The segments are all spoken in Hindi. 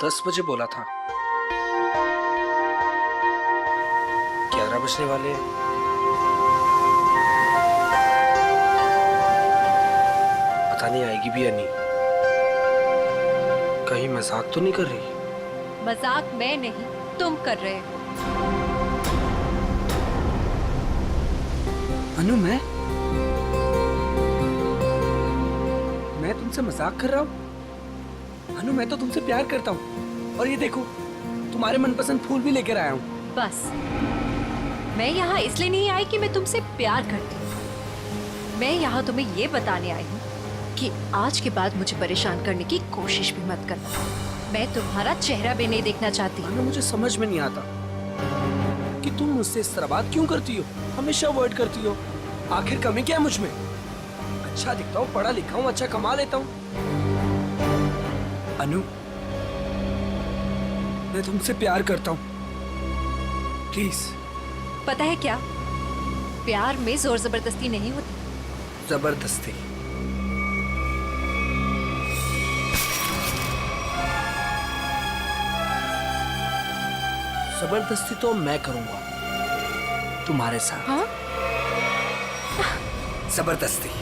10 बजे बोला था। 11 बजने वाले हैं। पता नहीं आएगी भी या नहीं। कहीं मजाक तो नहीं कर रही? मजाक मैं नहीं, तुम कर रहे हो। अनु, मैं तुमसे मजाक कर रहा हूँ? अनु, मैं तो तुमसे प्यार करता हूँ। और ये देखो, तुम्हारे मनपसंद फूल भी लेकर आया हूँ। बस, मैं यहाँ इसलिए नहीं आई कि मैं तुमसे प्यार करती हूँ। मैं यहाँ तुम्हें ये बताने आई हूँ कि आज के बाद मुझे परेशान करने की कोशिश भी मत करना। मैं तुम्हारा चेहरा भी नहीं देखना चाहती। अनु, मुझे समझ में नहीं आता कि तुम मुझसे इस तरह बात क्यों करती हो, हमेशा अवॉइड करती हो। आखिर कमी क्या है मुझ में? अच्छा दिखता हूँ, पढ़ा लिखा हूँ, अच्छा कमा लेता हूँ। अनु, मैं तुमसे प्यार करता हूँ, प्लीज। पता है क्या, प्यार में जोर जबरदस्ती नहीं होती। जबरदस्ती? जबरदस्ती तो मैं करूंगा तुम्हारे साथ। हाँ? जबरदस्ती,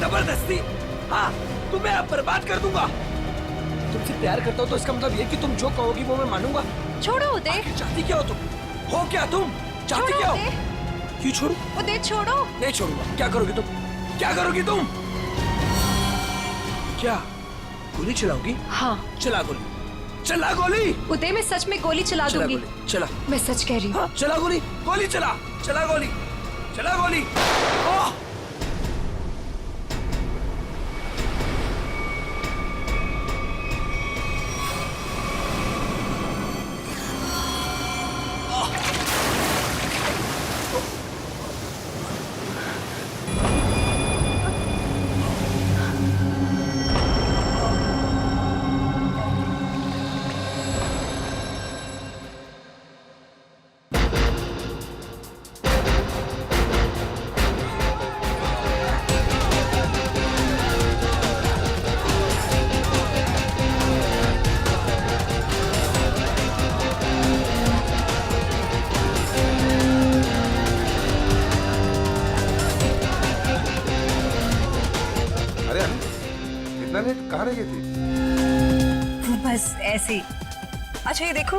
जबरदस्ती, हाँ, तुम्हें अब बर्बाद कर दूंगा। तुमसे प्यार करता हूँ तो इसका मतलब ये कि तुम जो कहोगी वो मैं मानूंगा। छोड़ो उदय। आखिर चाहती क्या हो तुम? हो क्या तुम? चाहती क्या हो? क्यों छोड़ू? उदय छोड़ो। नहीं छोड़ूंगा। क्या करोगी तुम? क्या करोगी तुम? क्या गोली चलाओगी? हाँ। चला गोली, चला गोली। उदय, मैं सच में गोली चला दूंगी। गोली चला। मैं सच कह रही हूँ। हाँ, चला गोली, गोली चला, चला गोली, चला गोली। ओह! कहाँ रह गई थी? बस ऐसे ही। अच्छा ये देखो,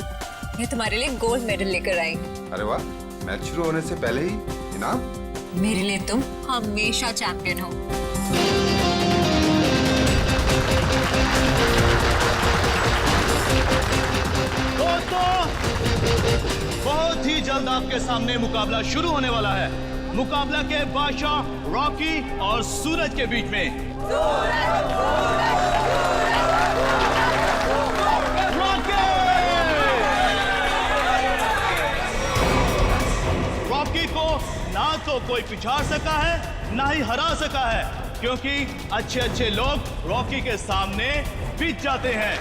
ये तुम्हारे लिए गोल्ड मेडल लेकर आई। अरे वाह, मैच शुरू होने से पहले ही इनाम? मेरे लिए तुम हमेशा चैंपियन हो। दोस्तों, बहुत ही जल्द आपके सामने मुकाबला शुरू होने वाला है। मुकाबला के बादशाह रॉकी और सूरज के बीच में। रॉकी को ना तो कोई पिछाड़ सका है, ना ही हरा सका है, क्योंकि अच्छे अच्छे लोग रॉकी के सामने बीत जाते हैं।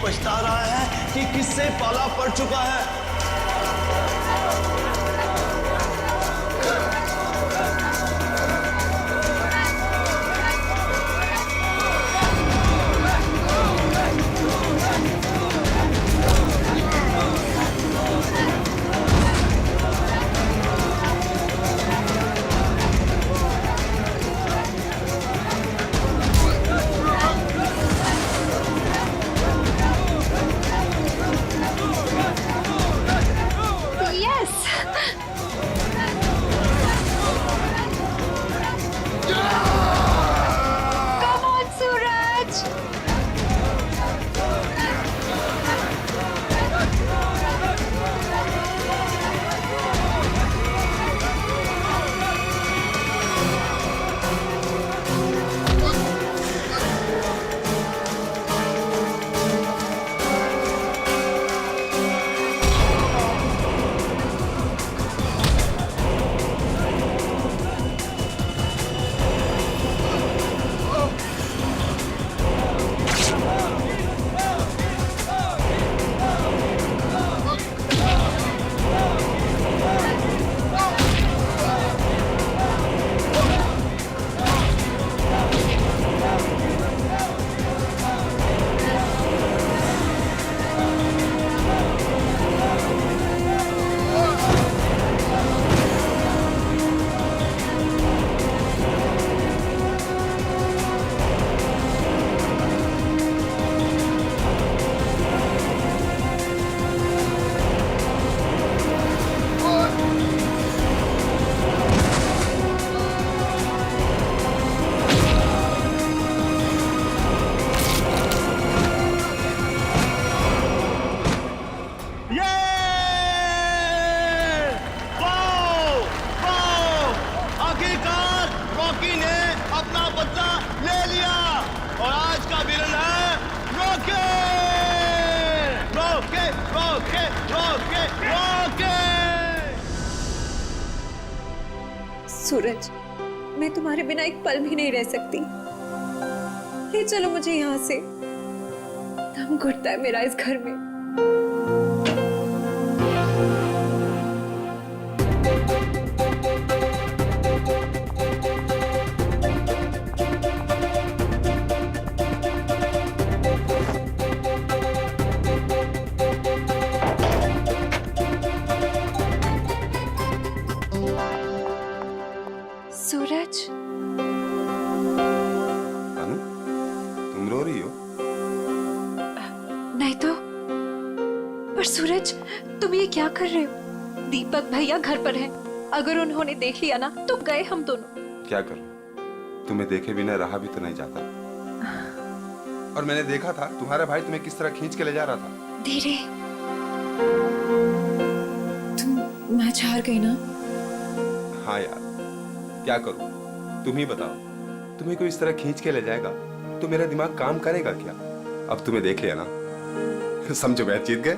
पछता रहा है कि किससे पाला पड़ चुका है। सूरज, मैं तुम्हारे बिना एक पल भी नहीं रह सकती। ले चलो मुझे यहाँ से, दम घुटता है मेरा इस घर में। सूरज, अनु, तुम रो रही हो? नहीं तो। पर सूरज, तुम ये क्या कर रहे हो? दीपक भैया घर पर हैं। अगर उन्होंने देख लिया ना तो गए हम दोनों। क्या करूं? तुम्हें देखे बिना रहा भी तो नहीं जाता। और मैंने देखा था तुम्हारा भाई तुम्हें किस तरह खींच के ले जा रहा था। धीरे। तुम मैच हार गई ना? हाँ यार, क्या करूं? तुम ही बताओ। तुम्हें कोई इस तरह खींच के ले जाएगा तो मेरा दिमाग काम करेगा क्या? अब तुम्हें देख लिया ना, समझो मैच जीत गए।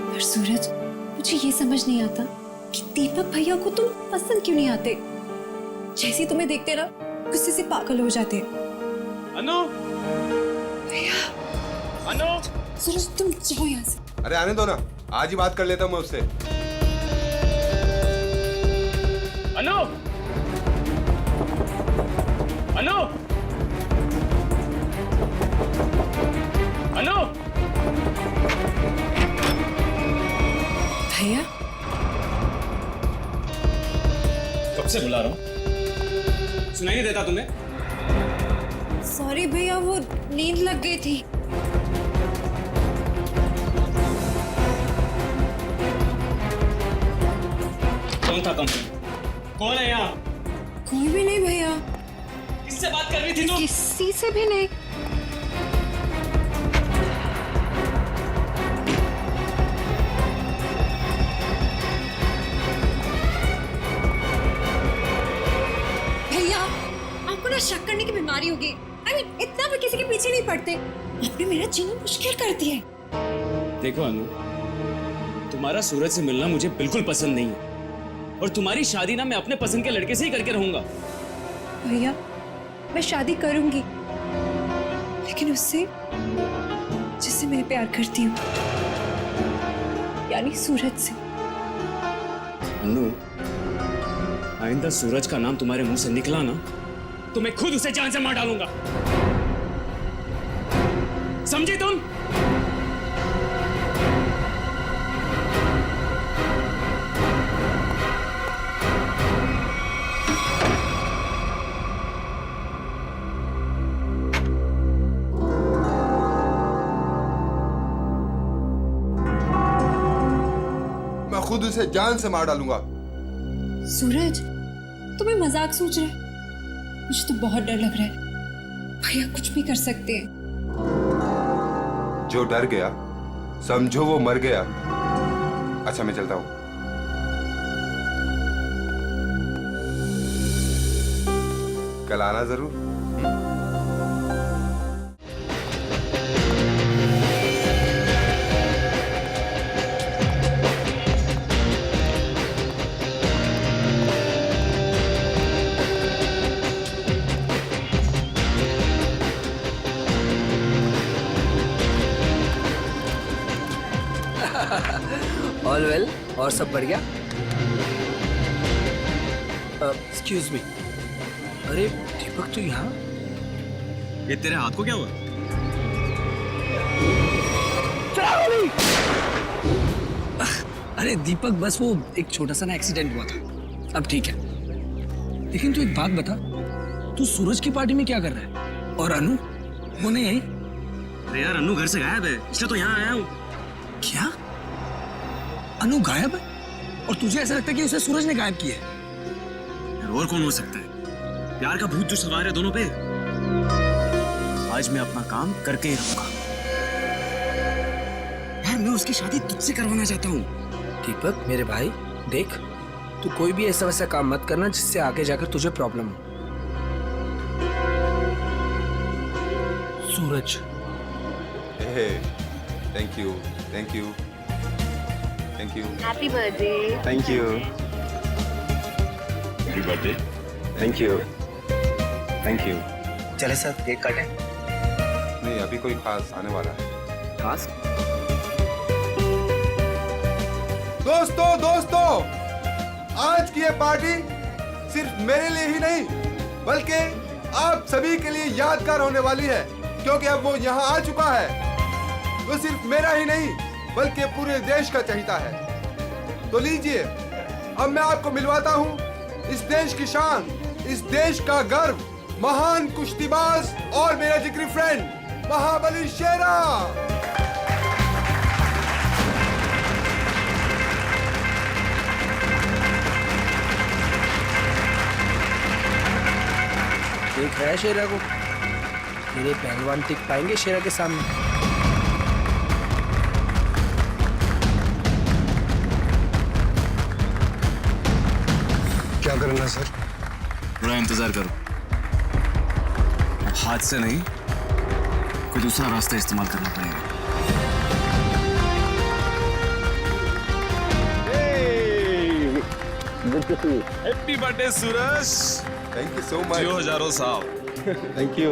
पर सूरज, मुझे ये समझ नहीं आता कि दीपक भैया को तुम पसंद क्यों नहीं आते। जैसे ही तुम्हें देखते ना गुस्से से पागल हो जाते। अनु, भैया, अनु, सूरज तुम जाओ यहाँ से। अरे आने दो ना, आज ही बात कर लेता हूं मैं उससे। अनु, अनु, अनु, भैया, कब से बुला रहा हूं, सुनाई नहीं देता तुम्हें? सॉरी भैया, वो नींद लग गई थी। कौन था कंपनी? कौन है यहाँ? कोई भी नहीं भैया। किससे बात कर रही थी तुम? किसी से भी नहीं। भैया, आपको ना शक करने की बीमारी होगी। इतना भी किसी के पीछे नहीं पड़ते। आपने मेरा जीना मुश्किल कर दिया है। देखो अनु, तुम्हारा सूरज से मिलना मुझे बिल्कुल पसंद नहीं है और तुम्हारी शादी ना मैं अपने पसंद के लड़के से ही करके रहूंगा। भैया, मैं शादी करूंगी, लेकिन उससे जिससे मैं प्यार करती हूँ, यानी सूरज से। अनु, आइंदा सूरज का नाम तुम्हारे मुंह से निकला ना तो मैं खुद उसे जान से मार डालूंगा। समझे तुम? मैं खुद उसे जान से मार डालूंगा। सूरज, तुम्हें मजाक सोच रहे हो? मुझे तो बहुत डर लग रहा है। भैया कुछ भी कर सकते हैं। जो डर गया समझो वो मर गया। अच्छा मैं चलता हूं। कल आना जरूर। ऑल वेल, और सब बढ़िया? एक्सक्यूज मी, अरे दीपक तो यहाँ? ये तेरे हाथ को क्या हुआ? अरे दीपक, बस वो एक छोटा सा ना एक्सीडेंट हुआ था, अब ठीक है। लेकिन तू एक बात बता, तू सूरज की पार्टी में क्या कर रहा है? और अनु, वो नहीं आई? अरे यार, अनु घर से गायब है, इसलिए तो यहाँ आया हूँ। क्या? अनु गायब है? और तुझे ऐसा लगता है कि उसे सूरज ने गायब किया है? यार और कौन हो सकता है? प्यार का भूत जो सवार है दोनों पे। आज मैं अपना काम करके ही रहूंगा। यार मैं उसकी शादी तुझसे करवाना चाहता हूँ। दीपक मेरे भाई, देख, तू कोई भी ऐसा वैसा काम मत करना जिससे आगे जाकर तुझे प्रॉब्लम हो। Suraj, thank you, thank you, thank you, happy birthday. Thank you. Happy birthday. Thank you thank you. चले सर केक काटें। नहीं, अभी कोई खास आने वाला है। खास दोस्तों, आज की ये पार्टी सिर्फ मेरे लिए ही नहीं बल्कि आप सभी के लिए यादगार होने वाली है, क्योंकि अब वो यहाँ आ चुका है। वो सिर्फ मेरा ही नहीं बल्कि पूरे देश का चहेता है। तो लीजिए, अब मैं आपको मिलवाता हूँ इस देश की शान, इस देश का गर्व, महान कुश्तीबाज और मेरा जिगरी फ्रेंड महाबली शेरा। देख रहा है शेरा को? मेरे पहलवान टिक पाएंगे शेरा के सामने? क्या करना है सर? थोड़ा इंतजार करो, हाथ से नहीं कोई दूसरा रास्ता इस्तेमाल करना पड़ेगा। Happy birthday Suraj. Thank you so much. जियो हजारों साल। थैंक यू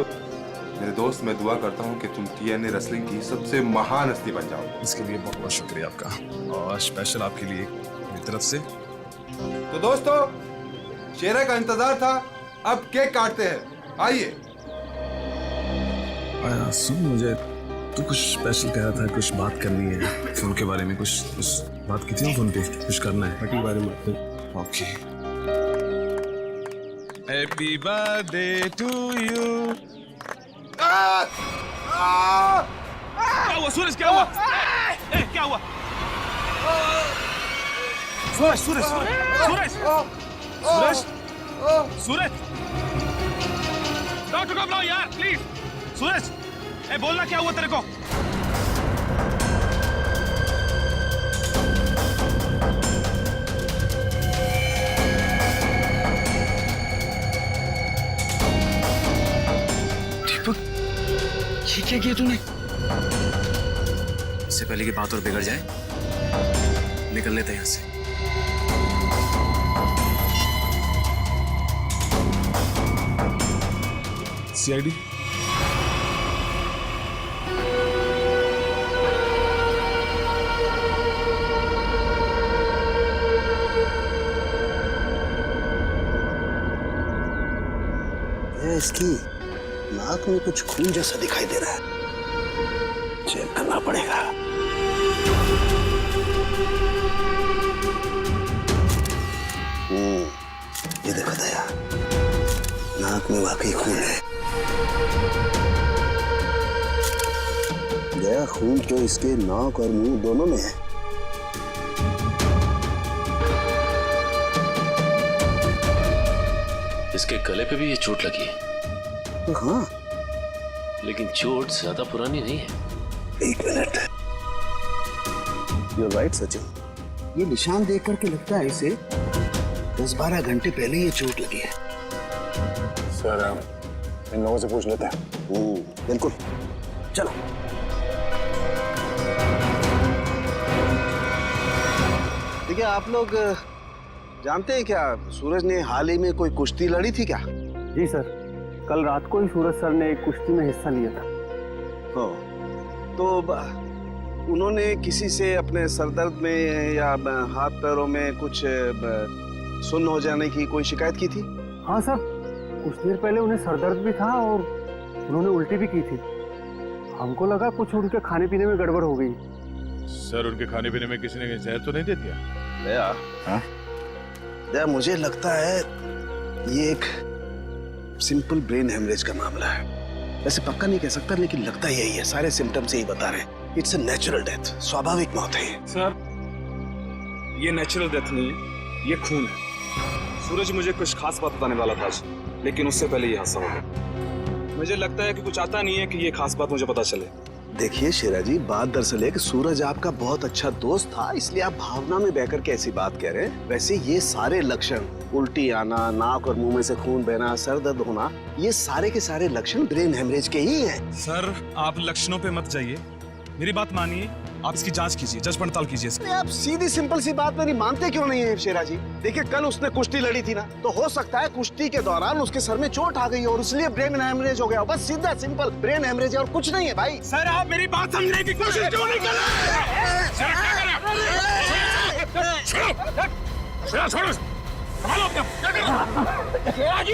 मेरे दोस्त। मैं दुआ करता हूँ कि तुम TNA रेसलिंग की सबसे महान हस्ती बन जाओ। इसके लिए बहुत बहुत शुक्रिया आपका, और स्पेशल आपके लिए मेरी तरफ से। तो दोस्तों, शेरा का इंतजार था, अब केक काटते हैं। आइए। सुन, मुझे तू कुछ स्पेशल कह रहा था, कुछ बात करनी है फोन के बारे में। कुछ बात की थी ना फोन पे, कुछ करना है पार्टी के बारे में। Okay. Happy birthday to you. क्या हुआ सूरज? क्या हुआ? क्या हुआ? सूरज सूरज सूरज सूरज सूरज, डॉक्टर को बुलाओ यार प्लीज। सूरज, बोलना क्या हुआ तेरे को? दीपक, ये क्या किया तूने? इससे पहले की बात और बिगड़ जाए, निकल लेते हैं यहाँ से। CID इसकी नाक में कुछ खून जैसा दिखाई दे रहा है, चेक करना पड़ेगा। ये देखो दया, नाक में वाकई खून है। दया, खून तो इसके नाक और मुंह दोनों में है। इसके गले पे भी ये चोट लगी है, हाँ, लेकिन चोट ज्यादा पुरानी नहीं है। एक मिनट। You're right, Sachin. ये निशान देख करके लगता है इसे 10-12 घंटे पहले ये चोट लगी है। सर, इन लोगों से पूछ लेते हैं। बिल्कुल, चलो। देखिए, आप लोग जानते हैं क्या, सूरज ने हाल ही में कोई कुश्ती लड़ी थी क्या? जी सर, कल रात को ही सूरज सर ने एक कुश्ती में हिस्सा लिया था। तो उन्होंने किसी से अपने सरदर्द में या हाथ पैरों में कुछ सुन्न हो जाने की कोई शिकायत की थी? हाँ सर, कुछ देर पहले उन्हें सरदर्द भी था और उन्होंने उल्टी भी की थी। हमको लगा कुछ उनके खाने पीने में गड़बड़ हो गई। सर, उनके खाने पीने में किसी ने जहर तो नहीं दे दिया? दया, हाँ? दया, मुझे लगता है ये एक सिंपल ब्रेन हेमरेज का मामला है। वैसे पक्का नहीं कह सकता, लेकिन लगता यही है। सारे सिम्टम्स यही बता रहे हैं। इट्स अ नेचुरल डेथ, स्वाभाविक मौत है ये। सर, ये नेचुरल डेथ नहीं है, ये खून है। सूरज मुझे कुछ खास बात बताने वाला था आज, लेकिन उससे पहले ये हादसा हो गया। मुझे लगता है कि कुछ आता नहीं है कि ये खास बात मुझे पता चले। देखिए शेरा जी, बात दरअसल है कि सूरज आपका बहुत अच्छा दोस्त था, इसलिए आप भावना में बहकर के ऐसी बात कह रहे हैं। वैसे ये सारे लक्षण, उल्टी आना, नाक और मुंह में से खून बहना, सर दर्द होना, ये सारे के सारे लक्षण ब्रेन हेमरेज के ही हैं। सर, आप लक्षणों पे मत जाइए, मेरी बात मानिए। आप इसकी जांच कीजिए, जांच पड़ताल कीजिए इसकी। अरे आप सीधी सिंपल सी बात मेरी मानते क्यों नहीं है शेरा जी? देखिए कल उसने कुश्ती लड़ी थी ना, तो हो सकता है कुश्ती के दौरान उसके सर में चोट आ गई और इसलिए ब्रेन हेमरेज हो गया। बस सीधा सिंपल ब्रेन हेमरेज है और कुछ नहीं है भाई। सर आप मेरी बात समझने की कोशिश क्यों नहीं कर जी,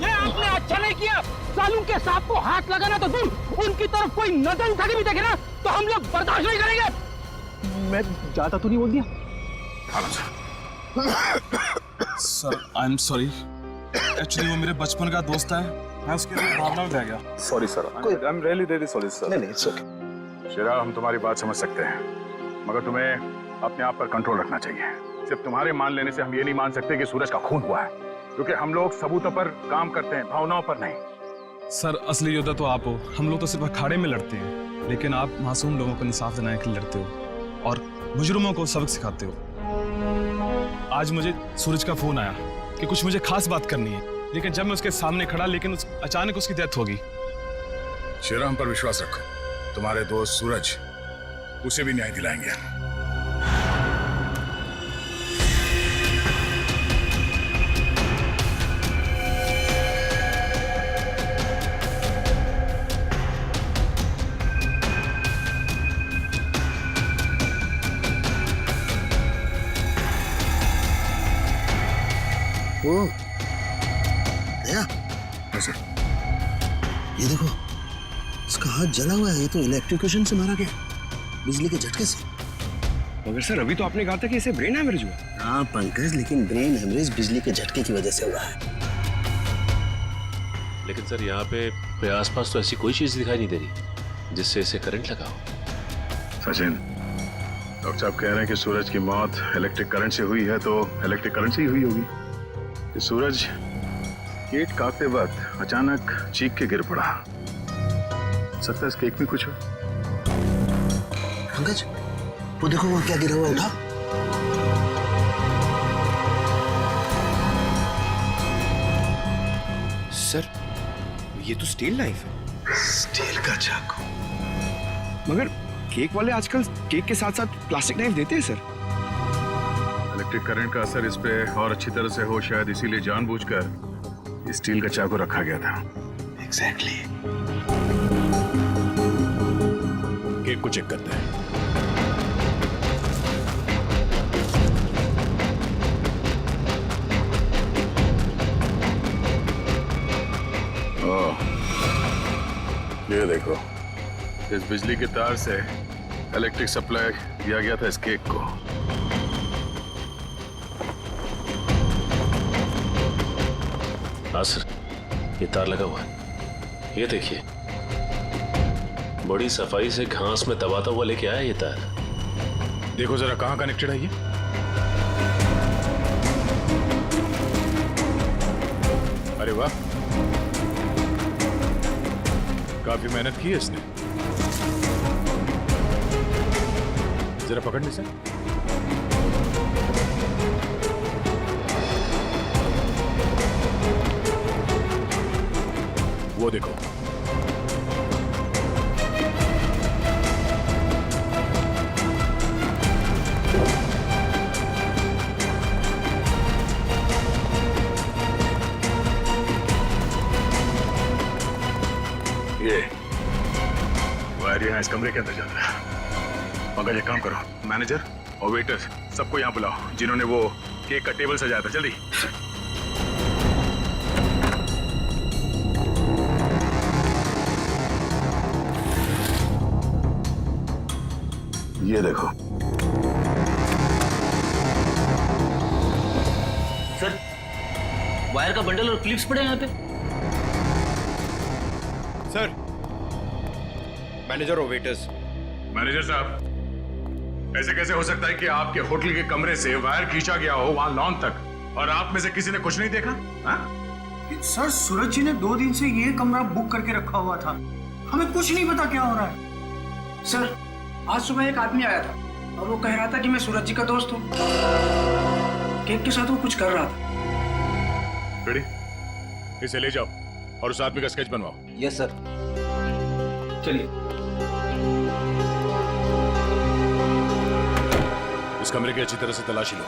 ये आपने अच्छा नहीं किया। सालू के सांप को हाथ लगाना तो दूर, उनकी तरफ कोई नजर उठा के भी देखे ना तो हम लोग बर्दाश्त नहीं करेंगे। मैं ज्यादा तो नहीं बोल दिया? Sir I am sorry, actually वो मेरे बचपन का दोस्त है, मैं उसके लिए भावना में बह गया। Sorry sir, I am really really sorry sir. नहीं इट्स ओके। शेरा, हम तुम्हारी बात समझ सकते हैं, मगर तुम्हें अपने आप पर कंट्रोल रखना चाहिए। सिर्फ तुम्हारे मान लेने से हम ये नहीं मान सकते कि सूरज का खून हुआ है, क्योंकि हम लोग सबूतों पर काम करते हैं, भावनाओं पर नहीं। सर असली योद्धा तो आप हो, हम लोग तो सिर्फ अखाड़े में लड़ते हैं, लेकिन आप मासूम लोगों को इंसाफ दिलाने के लिए लड़ते हो और मुजरिमों को सबक सिखाते हो। आज मुझे सूरज का फोन आया कि कुछ मुझे खास बात करनी है, लेकिन जब मैं उसके सामने खड़ा, लेकिन अचानक उसकी डेथ होगी। शेरा, हम पर विश्वास रखो, तुम्हारे दोस्त सूरज, उसे भी न्याय दिलाएंगे। ओ दया, ये देखो इसका हाथ जला हुआ है। ये तो इलेक्ट्रिक्यूशन से मारा गया, बिजली के झटके से। मगर सर अभी तो आपने कहा था कि इसे ब्रेन हैमरेज हुआ। हाँ पंकज, लेकिन ब्रेन हेमरेज बिजली के झटके की वजह से हुआ है। लेकिन सर यहाँ पे आसपास तो ऐसी कोई चीज दिखाई नहीं दे रही जिससे इसे करंट लगा हो। सचिन, डॉक्टर साहब कह रहे हैं कि सूरज की मौत इलेक्ट्रिक करंट से हुई है, तो इलेक्ट्रिक करंट से ही हुई होगी। कि सूरज केक काटते वक्त अचानक चीख के गिर पड़ा। सकता है इस केक में कुछ हो। पंकज, वो देखो वहाँ क्या गिरा हुआ, उठा। सर ये तो स्टील नाइफ है। स्टील का चाकू। मगर केक वाले आजकल केक के साथ साथ प्लास्टिक नाइफ देते हैं सर। इलेक्ट्रिक करंट का असर इस पे और अच्छी तरह से हो, शायद इसीलिए जानबूझकर स्टील का चाकू रखा गया था। एग्जैक्टली। केक को चेक करते हैं। ओह, ये देखो, इस बिजली के तार से इलेक्ट्रिक सप्लाई दिया गया था इस केक को। हाँ सर, ये तार लगा हुआ है, ये देखिए, बड़ी सफाई से घास में दबाता हुआ लेके आया ये तार। देखो जरा कहाँ कनेक्टेड है ये। अरे वाह, काफी मेहनत की है इसने। जरा पकड़ने से। वो देखो, ये वायर यहाँ इस कमरे के अंदर जाता है। मगर ये काम करो, मैनेजर और वेटर सबको यहाँ बुलाओ जिन्होंने वो केक का टेबल सजाया था। जल्दी। ये देखो सर, वायर का बंडल और क्लिप्स पड़े हैं यहाँ पे। सर, मैनेजर और वेटर्स। मैनेजर साहब, ऐसे कैसे हो सकता है कि आपके होटल के कमरे से वायर खींचा गया हो वहां लॉन तक और आप में से किसी ने कुछ नहीं देखा? हा? सर सूरज जी ने 2 दिन से ये कमरा बुक करके रखा हुआ था, हमें कुछ नहीं पता क्या हो रहा है। सर आज सुबह एक आदमी आया था और वो कह रहा था कि मैं सूरज जी का दोस्त हूँ। केक के साथ वो कुछ कर रहा था। रेडी, इसे ले जाओ और उस आदमी का स्केच बनवाओ। Yes sir. चलिए। कमरे की अच्छी तरह से तलाशी लो।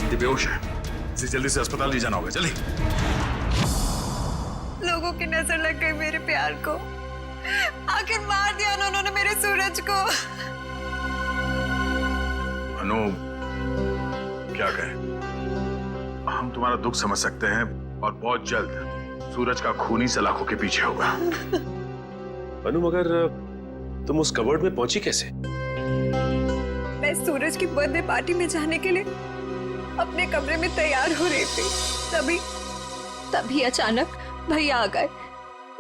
ये बेहोश है, इसे जल्दी से अस्पताल ले जाना होगा। जल्दी। लोगों की नजर लग गई मेरे प्यार को। आखिर मार दिया ना उन्होंने मेरे सूरज को। अनु, क्या कहें? हम तुम्हारा दुख समझ सकते हैं और बहुत जल्द सूरज का खूनी सलाखों के पीछे होगा। अनु, मगर तुम उस कबर्ड में पहुंची कैसे? मैं सूरज की बर्थडे पार्टी में जाने के लिए अपने कमरे में तैयार हो रही थी। तभी अचानक भैया आ गए।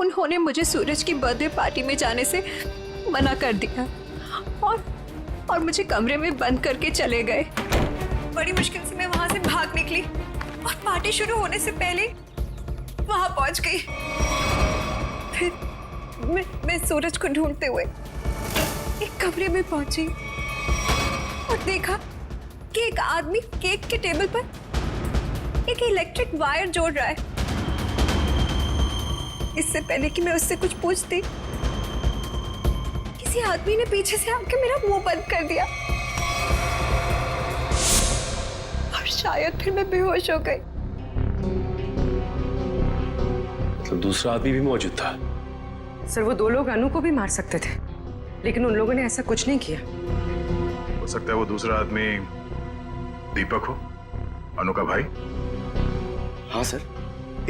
उन्होंने मुझे सूरज की बर्थडे पार्टी में जाने से मना कर दिया और मुझे कमरे में बंद करके चले गए। बड़ी मुश्किल से मैं वहां से भाग निकली और पार्टी शुरू होने से पहले वहां पहुंच गई। फिर मैं सूरज को ढूंढते हुए एक कमरे में पहुंची और देखा कि एक आदमी केक के टेबल पर एक इलेक्ट्रिक वायर जोड़ रहा है। इससे पहले कि मैं उससे कुछ पूछती, किसी आदमी ने पीछे से आके मेरा मुंह बंद कर दिया और शायद फिर मैं बेहोश हो गई। मतलब दूसरा आदमी भी मौजूद था? सर, वो दो लोग अनु को भी मार सकते थे, लेकिन उन लोगों ने ऐसा कुछ नहीं किया। हो सकता है वो दूसरा आदमी दीपक हो, अनु का भाई। हाँ सर,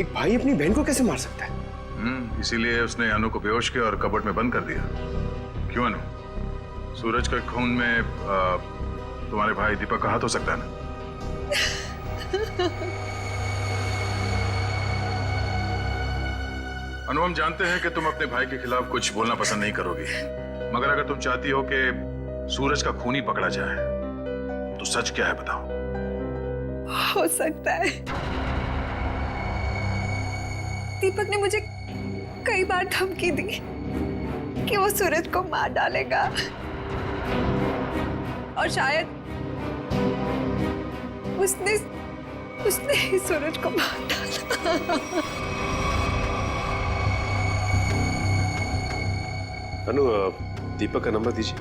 एक भाई अपनी बहन को कैसे मार सकता है? इसीलिए उसने अनु को बेहोश किया और कबर्ड में बंद कर दिया। क्यों अनु? सूरज के खून में तुम्हारे भाई दीपक का हाथ हो सकता है ना? अनु, हम जानते हैं कि तुम अपने भाई के खिलाफ कुछ बोलना पसंद नहीं करोगी, मगर अगर तुम चाहती हो कि सूरज का खूनी पकड़ा जाए तो सच क्या है बताओ। हो सकता है दीपक ने मुझे कई बार धमकी दी कि वो सूरज को मार डालेगा और शायद उसने ही सूरज को मार डाला। अनु, दीपक का नंबर दीजिए।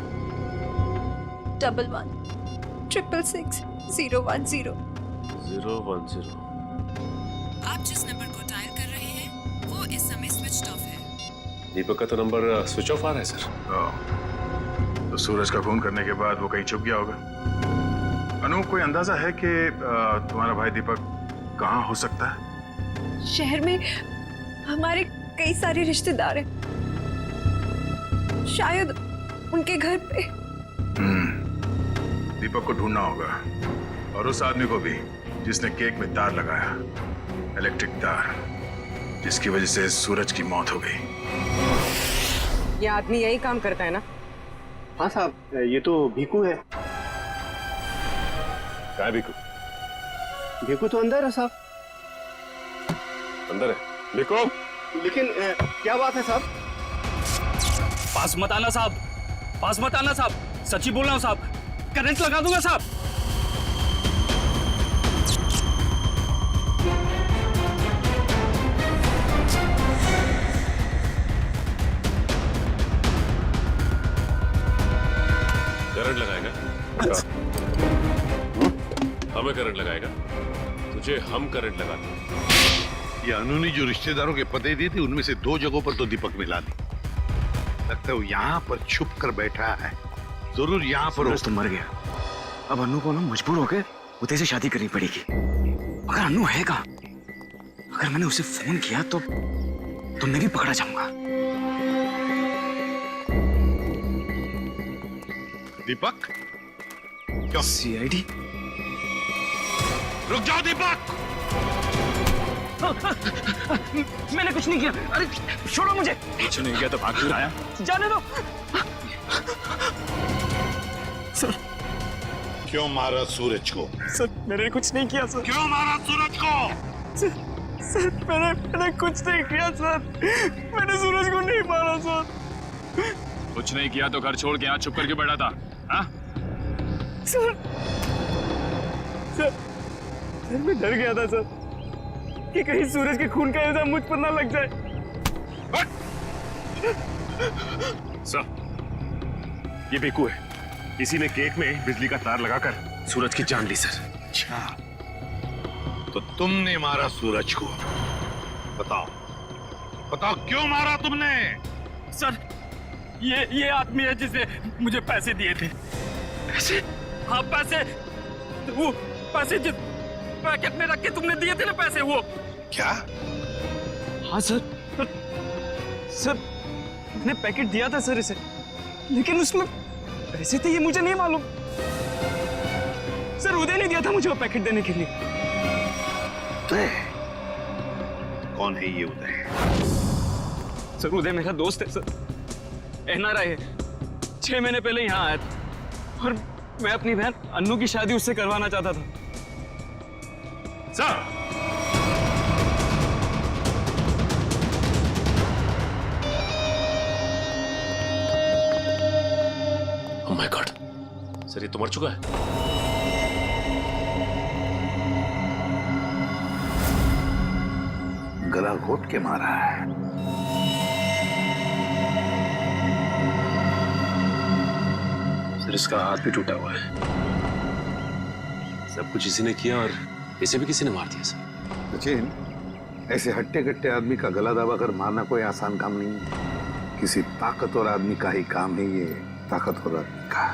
111666 010। आप जिस नंबर को डायल कर रहे हैं वो इस समय स्विच ऑफ है। दीपक का तो नंबर स्विच ऑफ आ रहा है सर। तो सूरज का खून करने के बाद वो कहीं छुप गया होगा। अनु, कोई अंदाजा है कि तुम्हारा भाई दीपक कहाँ हो सकता है? शहर में हमारे कई सारे रिश्तेदार हैं, शायद उनके घर पे। दीपक को ढूंढना होगा और उस आदमी को भी जिसने केक में तार लगाया, इलेक्ट्रिक तार, जिसकी वजह से सूरज की मौत हो गई। ये आदमी यही काम करता है ना? हाँ साहब, ये तो भीकू है। क्या है भीकू? भीकू तो अंदर है साहब। अंदर है भीकू? लेकिन क्या बात है साहब? पास मत आना साहब, पास मत आना साहब, सच्ची बोल रहा हूं साहब, करंट लगा दूंगा साहब। करंट लगाएगा? हमें करंट लगाएगा? तुझे हम करंट लगाते हैं। ये अनु ने जो रिश्तेदारों के पते दिए थे उनमें से 2 जगहों पर तो दीपक मिला नहीं। लगता है वो यहाँ पर छुप कर बैठा है, जरूर यहाँ पर। सूरज तो मर गया, अब अनु को ना मजबूर होकर उदय से शादी करनी पड़ेगी। अगर अनु है कहाँ? अगर मैंने उसे फोन किया तो मैं भी पकड़ा जाऊंगा। दीपक? क्यों? सीआईडी? रुक जाओ दीपक! मैंने कुछ नहीं किया। अरे छोड़ो मुझे। कुछ नहीं किया तो भाग क्यों आया? जाने दो। क्यों मारा सूरज को? सर मैंने कुछ नहीं किया सर। क्यों मारा सूरज को? सर मैंने कुछ नहीं किया सर। मैंने सूरज को नहीं मारा सर। कुछ नहीं किया तो घर छोड़ के यहाँ चुप करके बैठा था, हाँ? सर मैं डर गया था सर कि कहीं सूरज के खून का इल्जाम मुझ पर ना लग जाए। सर, ये बेकू है। किसी ने केक में बिजली का तार लगाकर सूरज की जान ली सर। अच्छा, तो तुमने मारा सूरज को? बताओ क्यों मारा तुमने? सर ये आदमी है जिसने मुझे पैसे दिए थे। पैसे? हाँ पैसे, वो पैसे जिस पैकेट में रख के तुमने दिए थे ना पैसे, वो। क्या? हाँ सर मैंने पैकेट दिया था सर इसे, लेकिन उसमें पैसे थे ये मुझे नहीं मालूम। सर उदय ने दिया था मुझे वो पैकेट देने के लिए। उदय? कौन है ये उदय? सर उदय मेरा दोस्त है सर, एनआरआई है। 6 महीने पहले यहाँ आया था और मैं अपनी बहन अन्नू की शादी उससे करवाना चाहता था। Sir, oh my God, sir ये तो मर चुका है। गला घोट के मारा है। सर इसका हाथ भी टूटा हुआ है। सब कुछ इसी ने किया और इसे भी किसी ने मार दिया सर। सचिन, ऐसे हट्टे कट्टे आदमी का गला दबा कर मारना कोई आसान काम नहीं है। किसी ताकतवर आदमी का ही काम है ये, ताकतवर आदमी का।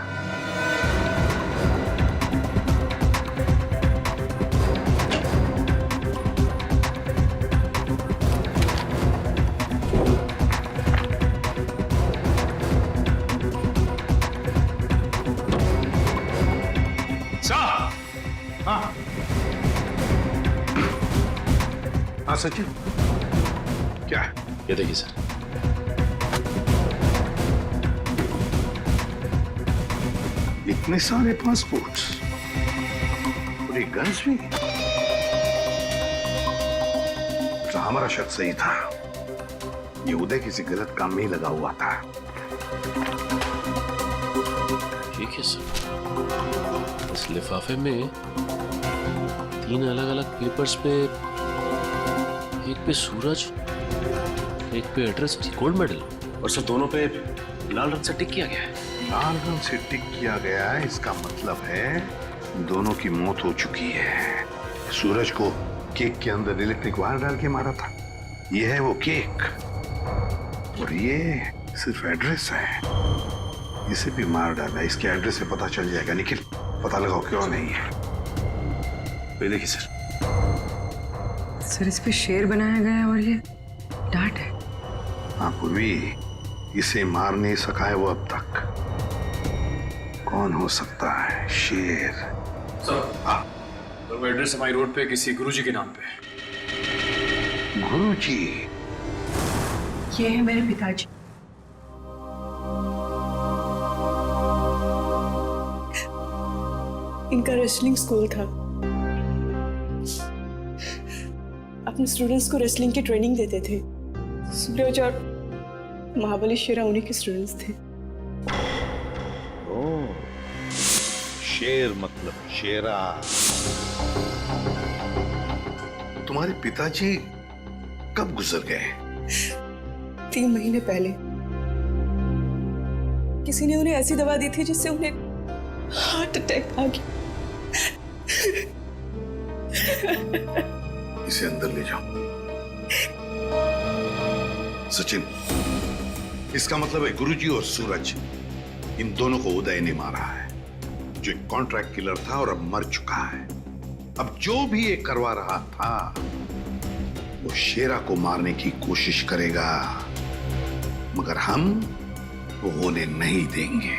हाँ सचिन, क्या है? ये देखिए सर। इतने सारे पासपोर्ट्स, पूरी गन्स भी। तो हमारा शक सही था, ये उदय किसी गलत काम में ही लगा हुआ था। ठीक है सर, इस लिफाफे में 3 अलग-अलग पेपर्स पे, एक पे सूरज, एक पे एड्रेस, गोल्ड मेडल, और सर दोनों पे लाल रंग से टिक किया गया है। लाल रंग से टिक किया गया है, इसका मतलब है दोनों की मौत हो चुकी है। सूरज को केक के अंदर इलेक्ट्रिक वायर डाल के मारा था, ये है वो केक, और ये सिर्फ एड्रेस है। इसे भी मार डाला, इसके एड्रेस से पता चल जाएगा। निखिल, पता लगाओ क्यों नहीं है। ये देखिए सर। सर इस पे शेर बनाया गया है और ये डांट है। हाँ पूर्वी, इसे मार नहीं सका है वो अब तक। कौन हो सकता है? शेर। सर, हाँ, तो वो एड्रेस हमारी रोड पे किसी गुरुजी के नाम पे। गुरुजी? ये है मेरे पिताजी। इनका रेसलिंग स्कूल था, अपने स्टूडेंट्स को रेसलिंग की ट्रेनिंग देते थे। सूरज और महाबली शेरा उन्हीं के स्टूडेंट्स थे। ओह, शेर मतलब शेरा। तुम्हारे पिताजी कब गुजर गए? 3 महीने पहले। किसी ने उन्हें ऐसी दवा दी थी जिससे उन्हें हार्ट अटैक आ गया। इसे अंदर ले जाओ। सचिन, इसका मतलब है गुरुजी और सूरज, इन दोनों को उदय ने मारा है, जो एक कॉन्ट्रैक्ट किलर था और अब मर चुका है। अब जो भी ये करवा रहा था वो शेरा को मारने की कोशिश करेगा, मगर हम वो होने नहीं देंगे।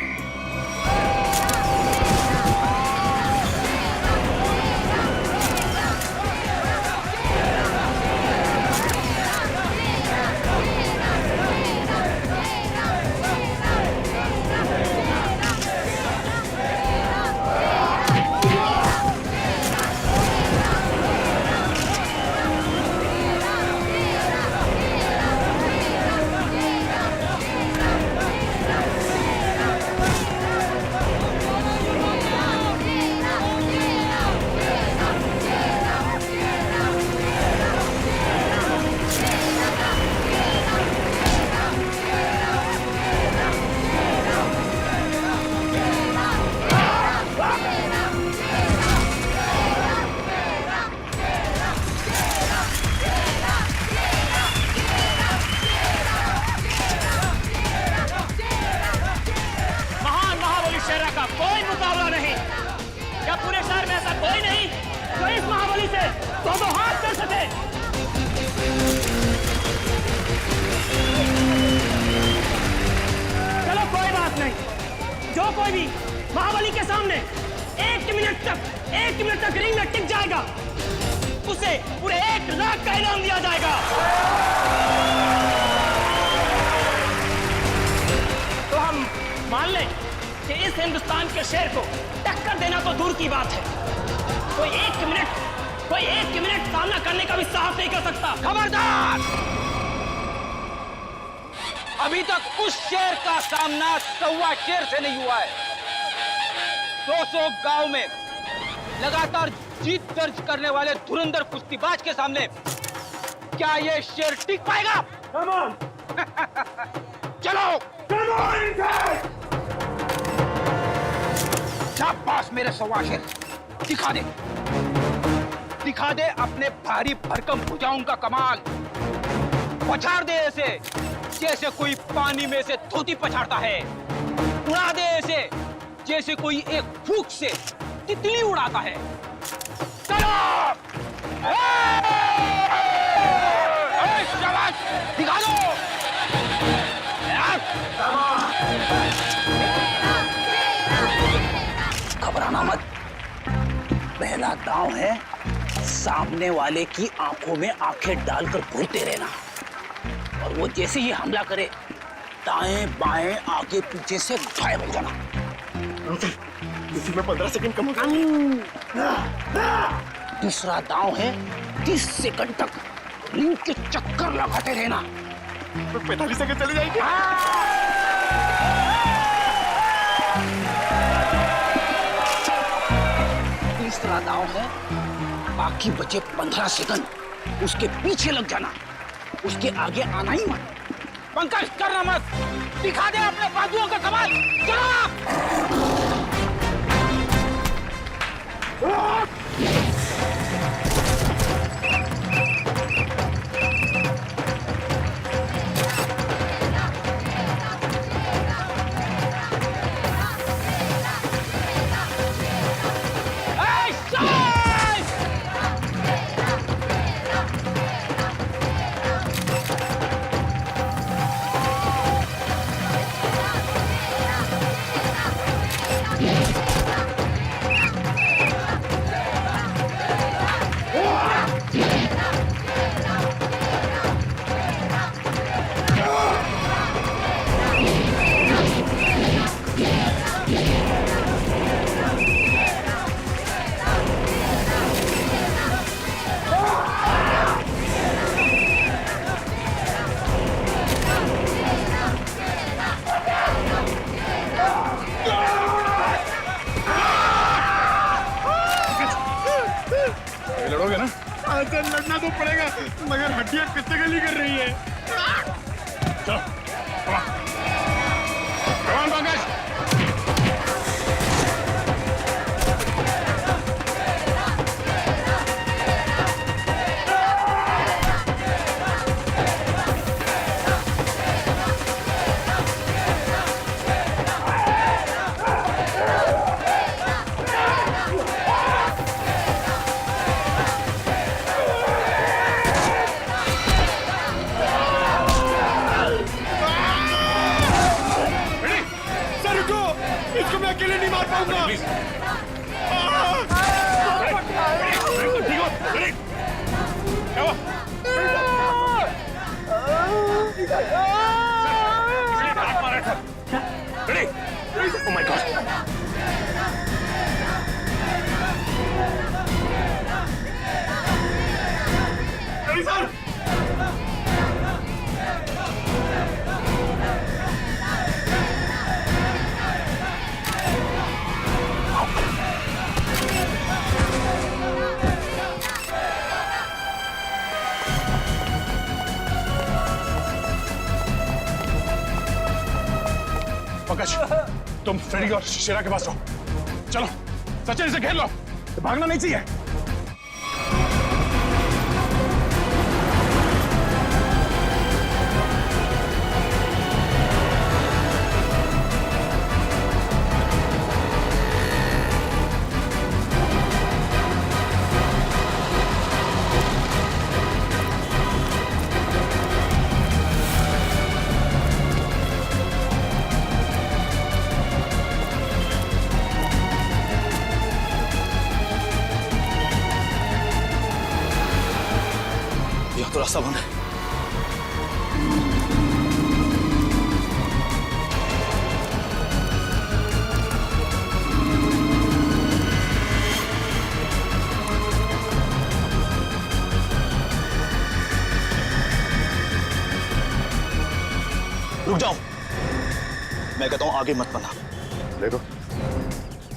शेरा का कोई मुकाबला नहीं। क्या पूरे शहर में ऐसा कोई नहीं जो इस महाबली से दो हाथ कर सके? चलो कोई बात नहीं, जो कोई भी महाबली के सामने एक मिनट तक रिंग में टिक जाएगा उसे पूरे 1 लाख का इनाम दिया जाएगा। तो हम मान लें कि इस हिंदुस्तान के शेर को टक्कर देना तो दूर की बात है, कोई एक मिनट सामना करने का भी साहस नहीं कर सकता। खबरदार! अभी तक उस शेर का सामना 1.25 शेर से नहीं हुआ है। 200 गांव में लगातार जीत दर्ज करने वाले धुरंधर कुश्तीबाज के सामने क्या ये शेर टिक पाएगा? चलो शाबाश मेरे 1.25 शेर, दिखा दे अपने भारी भरकम भुजाओं का कमाल। पछाड़ दे ऐसे जैसे कोई पानी में से धोती पछाड़ता है, उड़ा दे ऐसे जैसे कोई एक फूंक से तितली उड़ाता है। चलो शाबाश, दिखा दो। घबराना मत, पहला दांव है सामने वाले की आंखों में आंखें डालकर घूरते रहना, और वो जैसे ही हमला करे दाएं बाएं आगे पीछे से गायब हो जाना। इसी में 15 सेकंड कम हो गया। दूसरा दांव है 30 सेकंड तक रिंग के चक्कर लगाते रहना। 45 सेकंड चले जाएंगे। तीसरा दांव है बाकी बचे 15 सेकंड उसके पीछे लग जाना, उसके आगे आना ही मत। पंकज करना मत, दिखा दे अपने बाजुओं का कमाल। चलो लड़ोगे ना? लड़ना तो पड़ेगा, मगर हड्डियां कितने गली कर रही है। चलो, पंकज। इसको मैं अकेले नहीं मार पाऊंगा। ठीक हो? क्या हुआ? Oh my God! Sir! Pankaj, तुम फ्रेडी और शेरा के पास रहो। चलो, सचिन इसे घेर लो, भागना नहीं चाहिए। रास्ता बंद है। रुक जाओ, मैं कहता हूं आगे मत बढ़ना। देखो,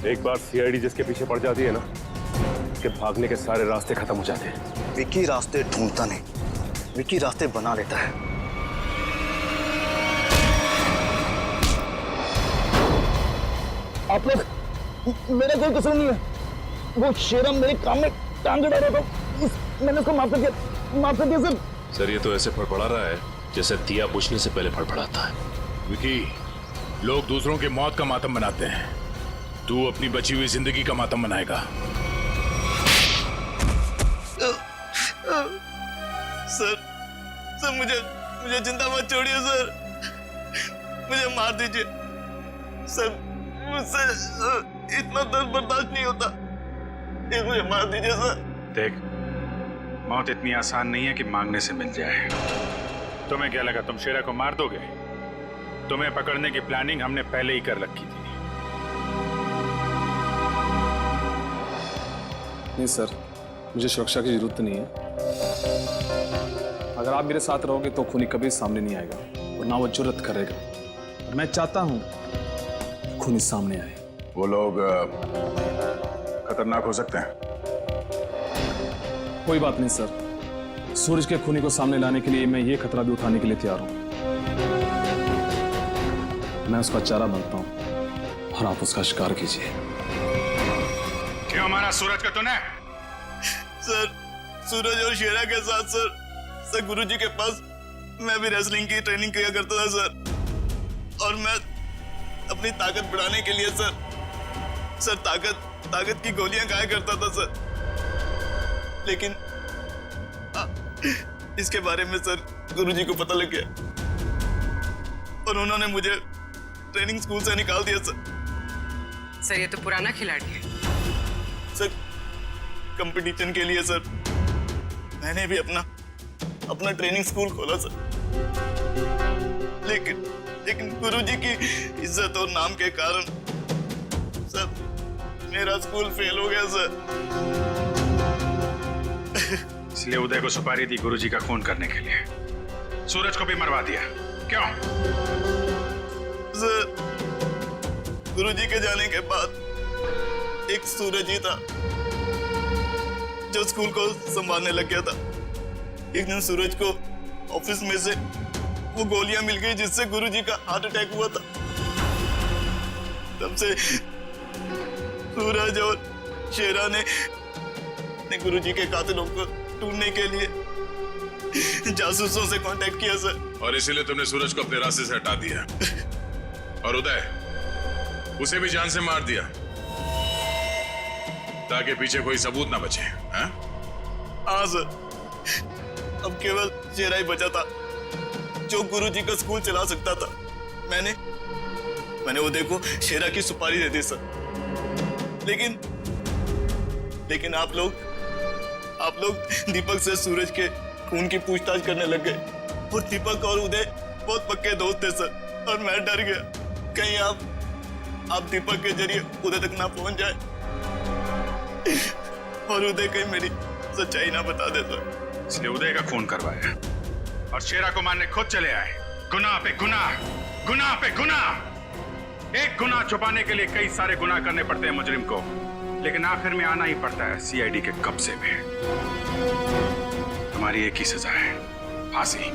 एक बार सीआईडी जिसके पीछे पड़ जाती है ना, उसके भागने के सारे रास्ते खत्म हो जाते हैं। विकी रास्ते ढूंढता नहीं, विकी रास्ते बना लेता है। आप लोग, मेरा कोई कसूर नहीं है। वो शेरा मेरे काम में टांग अड़ा रहा था, मैंने उसको माफ कर दिया सर। सर ये तो ऐसे फड़फड़ा रहा है जैसे दिया बुझने से पहले फड़फड़ाता है। विकी, लोग दूसरों की मौत का मातम मनाते हैं, तू अपनी बची हुई जिंदगी का मातम मनाएगा। सर मुझे जिंदा मत छोड़िए सर, मुझे मार दीजिए सर, मुझसे इतना दर्द बर्दाश्त नहीं होता, मुझे मार दीजिए सर। देख, मौत इतनी आसान नहीं है कि मांगने से मिल जाए। तुम्हें क्या लगा तुम शेरा को मार दोगे? तुम्हें पकड़ने की प्लानिंग हमने पहले ही कर रखी थी। नहीं सर, मुझे सुरक्षा की जरूरत नहीं है। अगर आप मेरे साथ रहोगे तो खूनी कभी सामने नहीं आएगा और ना वो जुर्रत करेगा। मैं चाहता हूं खूनी सामने आए। वो लोग खतरनाक हो सकते हैं। कोई बात नहीं सर, सूरज के खूनी को सामने लाने के लिए मैं ये खतरा भी उठाने के लिए तैयार हूं। मैं उसका चारा बनता हूं और आप उसका शिकार कीजिए। क्यों मारा सूरज का तूने? सर, सूरज और शेरा के साथ सर गुरुजी के पास मैं भी रेसलिंग की ट्रेनिंग किया करता था सर, और मैं अपनी ताकत बढ़ाने के लिए सर ताकत की गोलियां खाया करता था सर। लेकिन इसके बारे में सर गुरुजी को पता लग गया और उन्होंने मुझे ट्रेनिंग स्कूल से निकाल दिया सर। ये तो पुराना खिलाड़ी है सर। कंपटीशन के लिए सर मैंने भी अपना ट्रेनिंग स्कूल खोला सर, लेकिन गुरुजी की इज्जत और नाम के कारण सर मेरा स्कूल फेल हो गया सर। इसलिए उदय को सुपारी दी गुरुजी का खून करने के लिए, सूरज को भी मरवा दिया। क्यों? सर, गुरुजी के जाने के बाद एक सूरज ही था जो स्कूल को संभालने लग गया था। एक दिन सूरज को ऑफिस में से वो गोलियां मिल गई जिससे गुरुजी का हार्ट अटैक हुआ था। तब से सूरज और शेरा ने गुरुजी के कातिलों को ढूंढने के लिए जासूसों से कांटेक्ट किया सर। और इसीलिए तुमने सूरज को अपने रास्ते से हटा दिया और उदय, उसे भी जान से मार दिया ताकि पीछे कोई सबूत ना बचे। हाँ सर, अब केवल शेरा ही बचा था जो गुरुजी का स्कूल चला सकता था। मैंने उदय को शेरा की सुपारी दे दी सर, लेकिन आप लोग दीपक से सूरज के खून की पूछताछ करने लग गए और दीपक और उदय बहुत पक्के दोस्त थे सर, और मैं डर गया कहीं आप दीपक के जरिए उदय तक ना पहुंच जाए और उदय कहीं मेरी सच्चाई ना बता दे सर। इसलिए उदय का खून करवाया और शेरा को मारने खुद चले आए। गुनाह पे गुनाह, गुनाह पे गुनाह। एक गुनाह छुपाने के लिए कई सारे गुनाह करने पड़ते हैं मुजरिम को, लेकिन आखिर में आना ही पड़ता है सीआईडी के कब्जे में। हमारी एक ही सजा है, फांसी।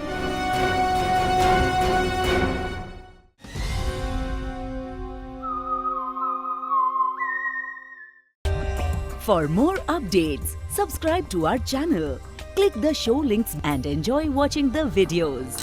For more updates, subscribe to our channel, click the show links and enjoy watching the videos.